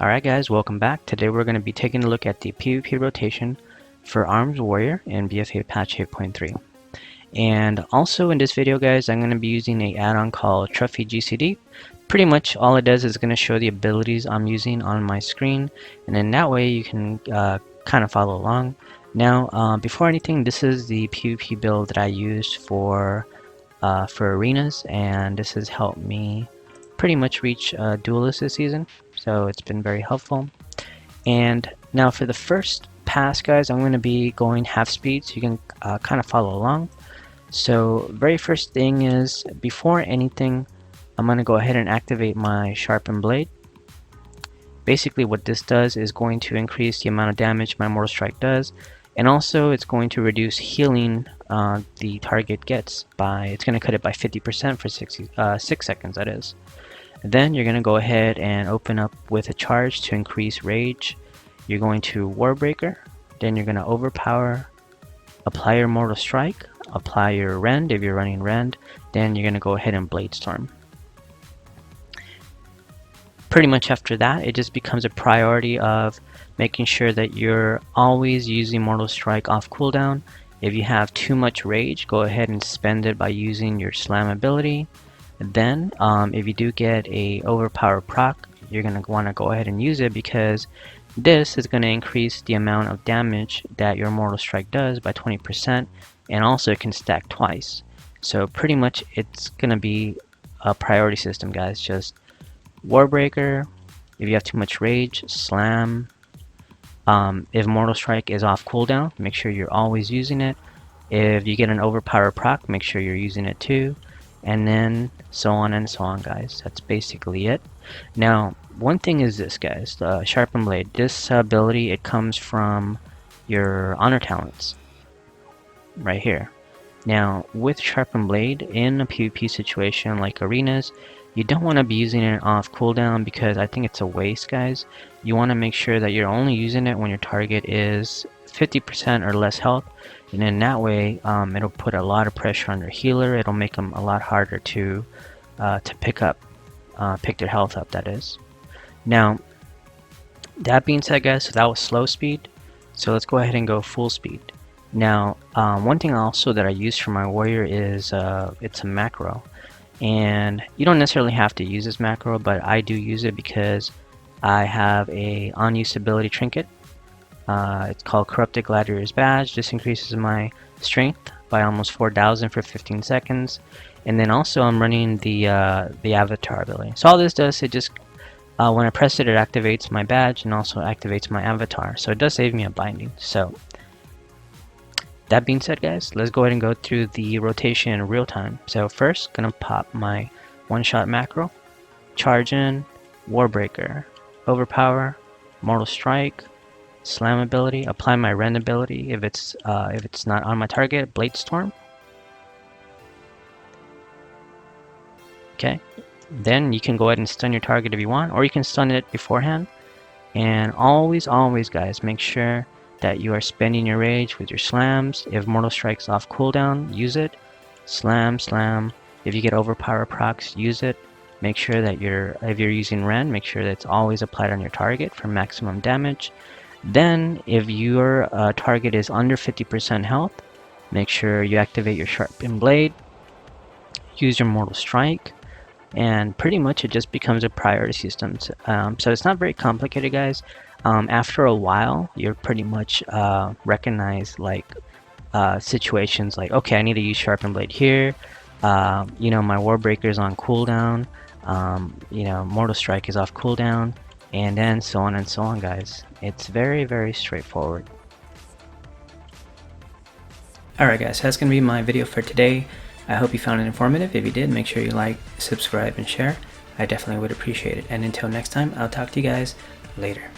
Alright guys, welcome back. Today we're going to be taking a look at the PvP rotation for Arms Warrior in BFA patch 8.3. And also in this video guys, I'm going to be using an add-on called Trophy GCD. Pretty much all it does is going to show the abilities I'm using on my screen, and then that way you can kind of follow along. Now before anything, this is the PvP build that I used for arenas, and this has helped me pretty much reach duelist this season, so it's been very helpful. And now for the first pass guys, I'm going to be going half speed so you can kind of follow along. So very first thing is, before anything, I'm going to go ahead and activate my sharpened blade. Basically what this does is going to increase the amount of damage my mortal strike does, and also it's going to reduce healing the target gets by, it's going to cut it by 50% for 6 seconds, that is. Then you're going to go ahead and open up with a charge to increase rage. You're going to Warbreaker, then you're going to overpower, apply your mortal strike, apply your rend if you're running rend, then you're going to go ahead and blade storm. Pretty much after that, it just becomes a priority of making sure that you're always using mortal strike off cooldown. If you have too much rage, go ahead and spend it by using your slam ability. Then if you do get a overpower proc, you're going to want to go ahead and use it, because this is going to increase the amount of damage that your mortal strike does by 20%, and also it can stack twice. So pretty much it's going to be a priority system guys. Just Warbreaker, if you have too much rage, slam. If mortal strike is off cooldown, make sure you're always using it. If you get an overpower proc, make sure you're using it too. And then so on and so on guys. That's basically it. Now one thing is this guys, the sharpened blade, this ability, it comes from your honor talents right here. Now with sharpened blade in a PvP situation like arenas, you don't want to be using it off cooldown, because I think it's a waste guys. You want to make sure that you're only using it when your target is 50% or less health, and in that way it'll put a lot of pressure on their healer. It'll make them a lot harder to pick their health up, that is. Now that being said guys, so that was slow speed, so let's go ahead and go full speed. Now one thing also that I use for my warrior is it's a macro, and you don't necessarily have to use this macro, but I do use it because I have a unused ability trinket. It's called Corrupted Gladiator's Badge. This increases my strength by almost 4,000 for 15 seconds. And then also I'm running the avatar ability. So all this does, it just when I press it, it activates my badge and also activates my avatar. So it does save me a binding. So that being said guys, let's go ahead and go through the rotation in real time. So first, gonna pop my one-shot macro, charge in, Warbreaker, overpower, mortal strike, slam ability, apply my rend ability if it's not on my target, blade storm. Okay, then you can go ahead and stun your target if you want, or you can stun it beforehand. And always guys, make sure that you are spending your rage with your slams. If mortal strike's off cooldown, use it. Slam. If you get overpower procs, use it. Make sure that if you're using rend, make sure that it's always applied on your target for maximum damage. Then if your target is under 50% health, make sure you activate your sharpened blade, use your mortal strike, and pretty much it just becomes a priority system. So it's not very complicated guys. After a while, you're pretty much recognize like situations like, okay, I need to use sharpened blade here. You know, my Warbreaker is on cooldown. You know, mortal strike is off cooldown, and then so on and so on guys. It's very straightforward. Alright guys, that's gonna be my video for today. I hope you found it informative. If you did, make sure you like, subscribe, and share. I definitely would appreciate it. And until next time, I'll talk to you guys later.